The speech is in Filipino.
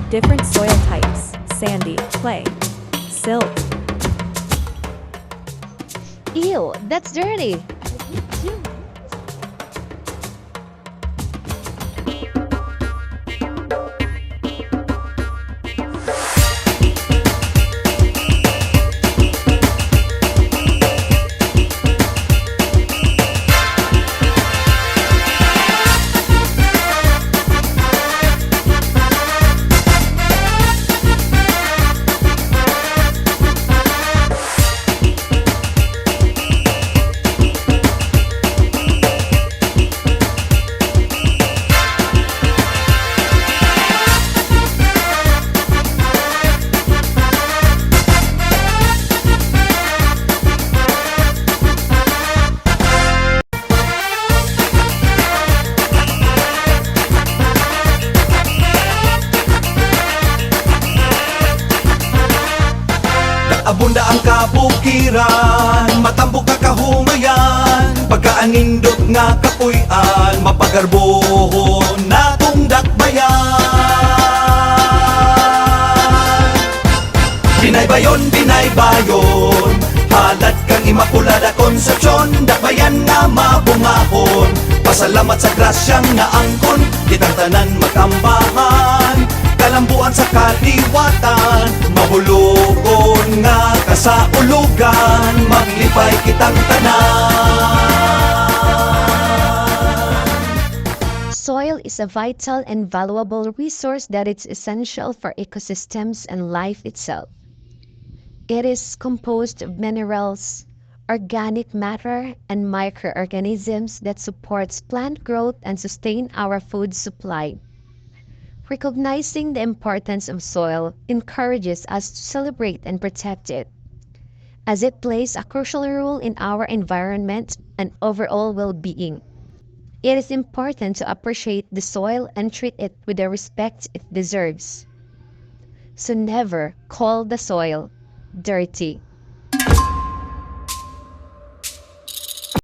Different soil types: sandy, clay, silt. Ew, that's dirty. Abunda ang kabukiran, matambok ka kahumayan, pagkaanindot nga kapuy-an, mapagarbohon natong dakbayan. Binay-bayon, halad kang imakulada konsepsyon, dakbayan nga mabungahon, pasalamat sa grasyang naangkon, kitang tanan makambahan, kalambuan sa kaliwatan, mahulugon nga kasaulugan, maglipay kitang tanan. Soil is a vital and valuable resource that is essential for ecosystems and life itself. It is composed of minerals, organic matter, and microorganisms that supports plant growth and sustain our food supply. Recognizing the importance of soil encourages us to celebrate and protect it, as it plays a crucial role in our environment and overall well-being. It is important to appreciate the soil and treat it with the respect it deserves. So never call the soil dirty.